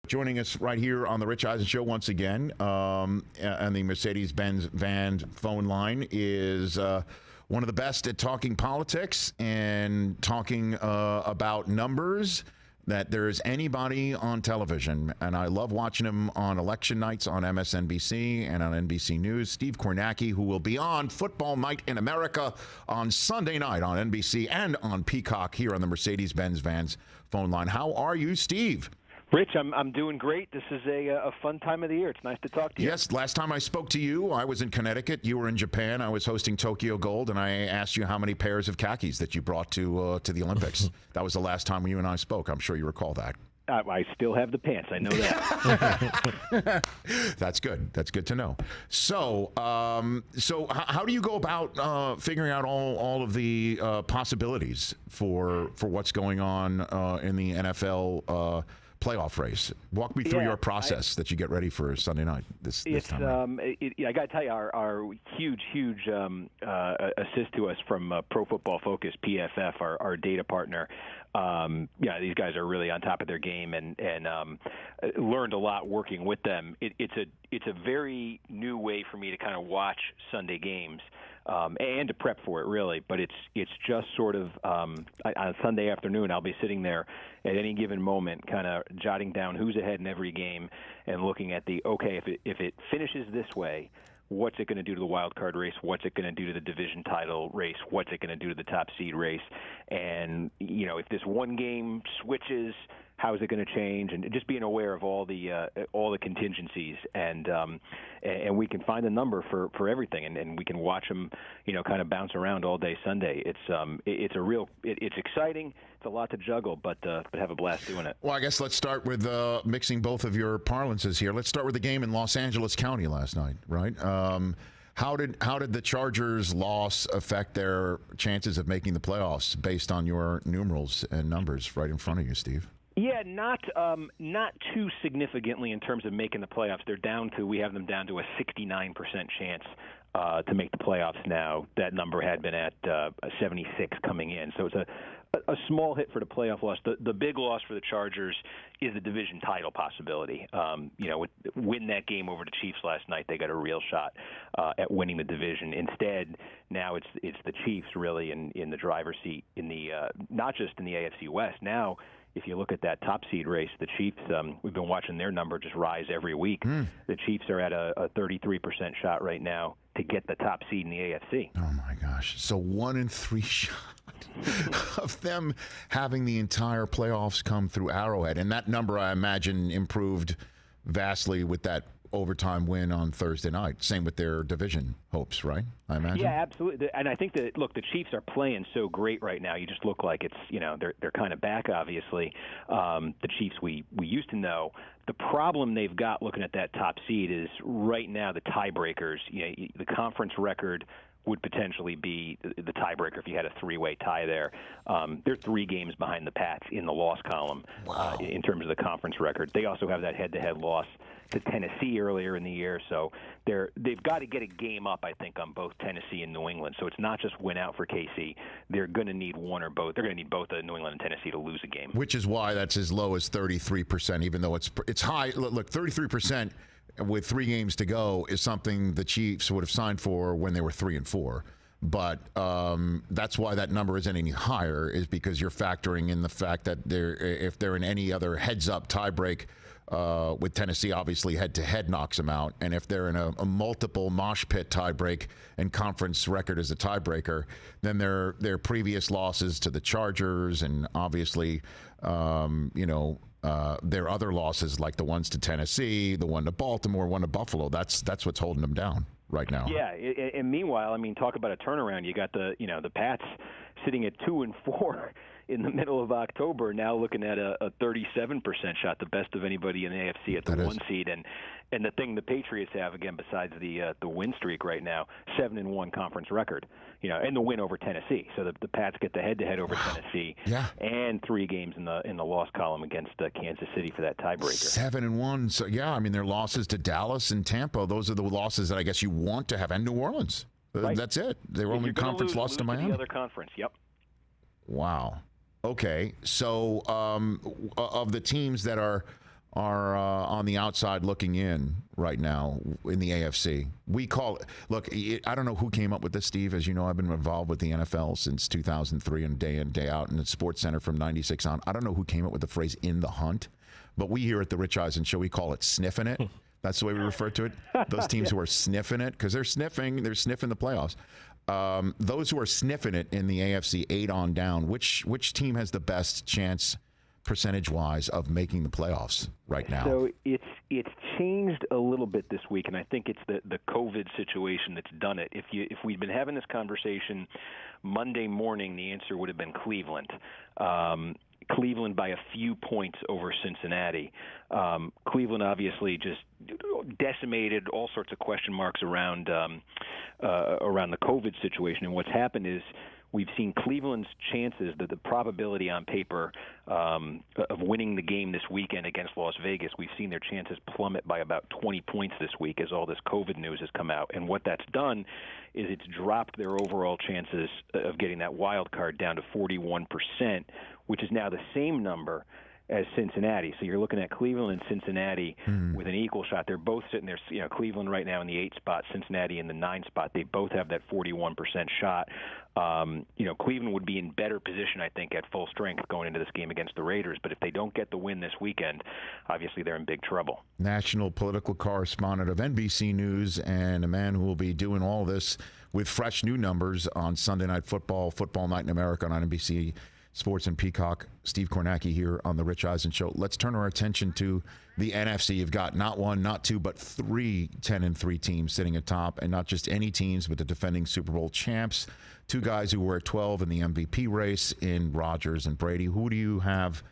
Joining us right here on the Rich Eisen Show once again on the Mercedes-Benz van phone line is one of the best at talking politics and talking about numbers that there is anybody on television. And I love watching him on election nights on MSNBC and on NBC News. Steve Kornacki, who will be on Football Night in America on Sunday night on NBC and on Peacock here on the Mercedes-Benz Vans phone line. How are you, Steve? Rich, I'm doing great. This is a fun time of the year. It's nice to talk to you. Yes, last time I spoke to you, I was in Connecticut. You were in Japan. I was hosting Tokyo Gold, and I asked you how many pairs of khakis that you brought to the Olympics. That was the last time you and I spoke. I'm sure you recall that. I still have the pants. I know that. That's good. That's good to know. So, how do you go about figuring out all of the possibilities for what's going on in the NFL playoff race? Walk me through your process that you get ready for Sunday night this time. I got to tell you, our huge assist to us from Pro Football Focus, PFF, our data partner. These guys are really on top of their game and learned a lot working with them. It's a very new way for me to kind of watch Sunday games. And to prep for it, really. But it's just sort of on Sunday afternoon, I'll be sitting there at any given moment, kind of jotting down who's ahead in every game and looking at if it finishes this way, what's it going to do to the wild card race? What's it going to do to the division title race? What's it going to do to the top seed race? And if this one game switches, how is it going to change? And just being aware of all the contingencies, and we can find a number for everything, and we can watch them, kind of bounce around all day Sunday. It's exciting. It's a lot to juggle, but have a blast doing it. Well, I guess let's start with mixing both of your parlances here. Let's start with the game in Los Angeles County last night, right? How did the Chargers' loss affect their chances of making the playoffs based on your numerals and numbers right in front of you, Steve? Yeah, not too significantly in terms of making the playoffs. We have them down to a 69% chance to make the playoffs now. That number had been at 76 coming in. So it's a small hit for the playoff loss. The big loss for the Chargers is the division title possibility. Win that game over the Chiefs last night, they got a real shot at winning the division. Instead, now it's the Chiefs really in the driver's seat in the not just in the AFC West. Now, if you look at that top seed race, the Chiefs, we've been watching their number just rise every week. The Chiefs are at a 33% shot right now to get the top seed in the AFC. Oh, my gosh. So 1 in 3 shot of them having the entire playoffs come through Arrowhead. And that number, I imagine, improved vastly with that overtime win on Thursday night. Same with their division hopes, right? I imagine. Yeah, absolutely. And I think that the Chiefs are playing so great right now. You just look like it's they're kind of back. Obviously, the Chiefs we used to know. The problem they've got looking at that top seed is right now the tiebreakers. The conference record would potentially be the tiebreaker if you had a three-way tie there. They're 3 games behind the Pats in the loss column. Wow. In terms of the conference record. They also have that head-to-head loss to Tennessee earlier in the year, so they've got to get a game up, I think, on both Tennessee and New England. So it's not just win out for KC. They're going to need one or both. They're going to need both New England and Tennessee to lose a game. Which is why that's as low as 33%, even though it's high. Look, 33% with 3 games to go is something the Chiefs would have signed for when they were 3-4. But that's why that number isn't any higher, is because you're factoring in the fact that if they're in any other heads-up tiebreak with Tennessee, obviously head-to-head knocks them out. And if they're in a multiple mosh pit tiebreak and conference record as a tiebreaker, then their previous losses to the Chargers and obviously, their other losses like the ones to Tennessee, the one to Baltimore, one to Buffalo, that's what's holding them down right now. Yeah, and meanwhile, talk about a turnaround. You got the Pats sitting at 2-4 in the middle of October, now looking at a 37% shot, the best of anybody in the AFC at the 1 seed. And the thing the Patriots have, again, besides the win streak right now, 7-1 conference record, and the win over Tennessee. So the Pats get the head-to-head over Tennessee, and 3 games in the loss column against Kansas City for that tiebreaker. 7-1. So their losses to Dallas and Tampa, those are the losses that I guess you want to have, and New Orleans. Right. That's it. They were only conference loss to Miami. The other conference, yep. Wow. Okay, so of the teams that are are on the outside looking in right now in the AFC. We call it, look, I don't know who came up with this, Steve. As you know, I've been involved with the NFL since 2003 and day in, day out, and the Sports Center from 96 on. I don't know who came up with the phrase in the hunt, but we here at the Rich Eisen Show, we call it sniffing it. That's the way we refer to it. Those teams who are sniffing it, because they're sniffing the playoffs. Those who are sniffing it in the AFC 8 on down, which team has the best chance percentage-wise of making the playoffs right now? So it's changed a little bit this week, and I think it's the COVID situation that's done it. If we'd been having this conversation Monday morning, the answer would have been Cleveland. Cleveland by a few points over Cincinnati. Cleveland obviously just decimated, all sorts of question marks around the COVID situation. And what's happened is we've seen Cleveland's chances, the probability on paper of winning the game this weekend against Las Vegas, we've seen their chances plummet by about 20 points this week as all this COVID news has come out. And what that's done is it's dropped their overall chances of getting that wild card down to 41%, which is now the same number as Cincinnati. So you're looking at Cleveland and Cincinnati with an equal shot. They're both sitting there, Cleveland right now in the 8 spot, Cincinnati in the 9 spot. They both have that 41% shot. Cleveland would be in better position, I think, at full strength going into this game against the Raiders. But if they don't get the win this weekend, obviously they're in big trouble. National political correspondent of NBC News and a man who will be doing all this with fresh new numbers on Sunday Night Football, Football Night in America on NBC Sports and Peacock. Steve Kornacki here on the Rich Eisen Show. Let's turn our attention to the NFC. You've got not one, not two, but 3 10-3 teams sitting atop, and not just any teams, but the defending Super Bowl champs. 2 guys who were at 12 in the MVP race in Rodgers and Brady. Who do you have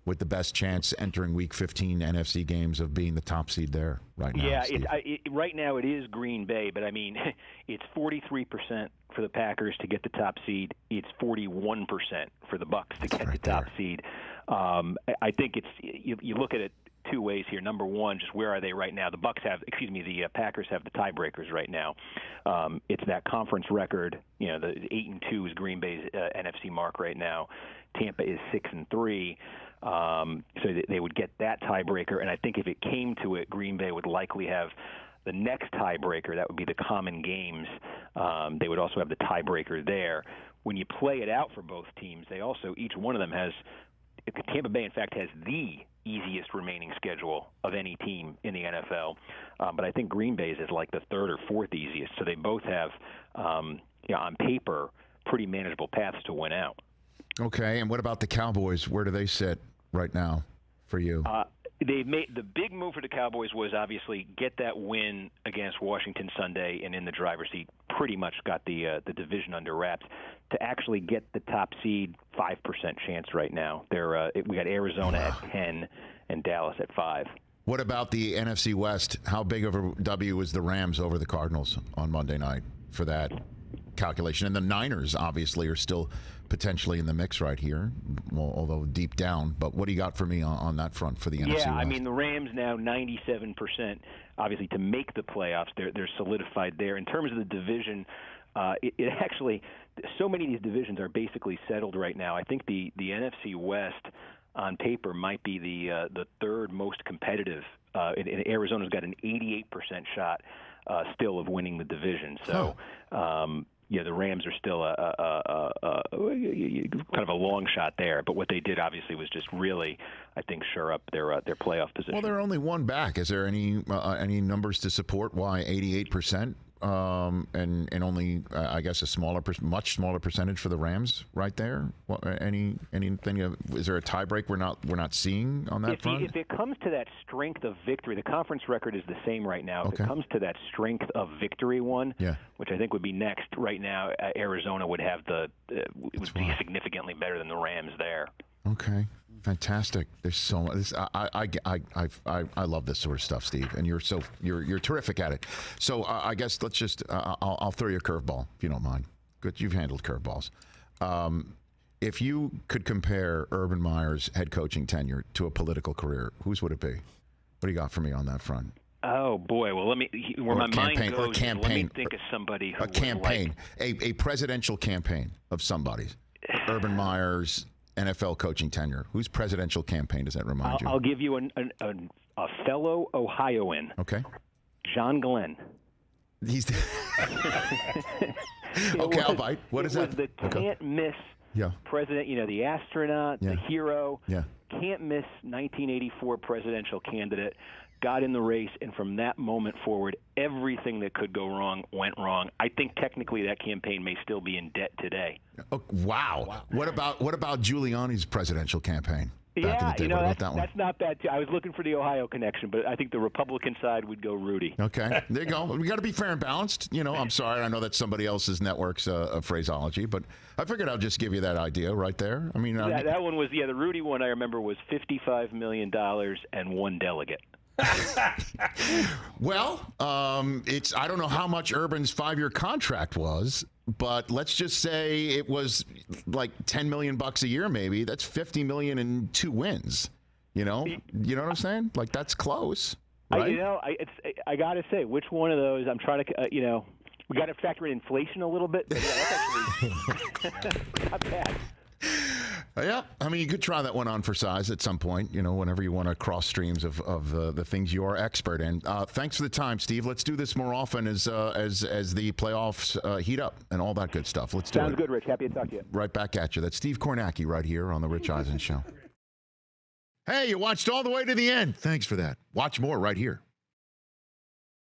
with the best chance entering Week 15 NFC games of being the top seed there right now? Yeah, right now it is Green Bay, but I mean, it's 43% for the Packers to get the top seed. It's 41% for the Bucs to get the top seed. I think you look at it 2 ways here. Number one, just where are they right now? The Packers have the tiebreakers right now. It's that conference record. The 8-2 is Green Bay's NFC mark right now. Tampa is 6-3. So they would get that tiebreaker, and I think if it came to it, Green Bay would likely have the next tiebreaker. That would be the common games. They would also have the tiebreaker there. When you play it out for both teams, each one of them has. Tampa Bay, in fact, has the easiest remaining schedule of any team in the NFL. But I think Green Bay's is like the 3rd or 4th easiest. So they both have, on paper, pretty manageable paths to win out. Okay, and what about the Cowboys? Where do they sit right now for you? They've made the big move for the Cowboys was obviously get that win against Washington Sunday, and in the driver's seat, pretty much got the division under wraps. To actually get the top seed, 5% chance right now. We got Arizona at 10 and Dallas at 5. What about the NFC West? How big of a W was the Rams over the Cardinals on Monday night for that calculation? And the Niners obviously are still potentially in the mix right here, although deep down. But what do you got for me on that front for the NFC West? Yeah, I mean, the Rams now 97%, obviously, to make the playoffs. They're solidified there. In terms of the division, it actually, so many of these divisions are basically settled right now. I think the NFC West, on paper, might be the 3rd most competitive. Arizona's got an 88% shot still of winning the division. So, the Rams are still kind of a long shot there. But what they did, obviously, was just really, I think, shore up their playoff position. Well, they're only one back. Is there any numbers to support why 88%? And only I guess much smaller percentage for the Rams right there. Anything? Is there a tiebreak we're not seeing on that front? If it comes to that strength of victory, the conference record is the same right now. If it comes to that strength of victory one, which I think would be next right now, Arizona would have would be significantly better than the Rams there. Okay. Fantastic. There's so much. I love this sort of stuff, Steve, and you're terrific at it. So I guess let's just I'll throw you a curveball if you don't mind. Good, you've handled curveballs. If you could compare Urban Meyer's head coaching tenure to a political career, whose would it be? What do you got for me on that front? Oh boy! Well, let me. Where my mind goes, let me think of somebody who a campaign, a presidential campaign of somebody's. Urban Meyer's NFL coaching tenure. Whose presidential campaign does that remind you? I'll give you a fellow Ohioan. Okay. John Glenn. He's okay. I'll bite. What is that? It was the can't miss president. The astronaut, the hero. Yeah. Can't miss 1984 presidential candidate. Got in the race, and from that moment forward, everything that could go wrong went wrong. I think technically that campaign may still be in debt today. Oh, wow. What about Giuliani's presidential campaign? Yeah, that's not bad, too. I was looking for the Ohio connection, but I think the Republican side would go Rudy. Okay, there you go. We got to be fair and balanced. I'm sorry. I know that's somebody else's network's phraseology, but I figured I'll just give you that idea right there. I mean, that one was, the Rudy one I remember was $55 million and one delegate. Well, I don't know how much Urban's 5-year contract was, but let's just say it was like $10 million a year, maybe. That's $50 million in 2 wins. You know what I'm saying? Like, that's close. Right? I got to say, which one of those? I'm trying to, we got to factor in inflation a little bit. But that's actually not bad. Yeah, I mean, you could try that one on for size at some point, whenever you want to cross streams of the things you are expert in. Thanks for the time, Steve. Let's do this more often as the playoffs heat up and all that good stuff. Let's do it. Sounds good, Rich. Happy to talk to you. Right back at you. That's Steve Kornacki right here on The Rich Eisen Show. Hey, you watched all the way to the end. Thanks for that. Watch more right here.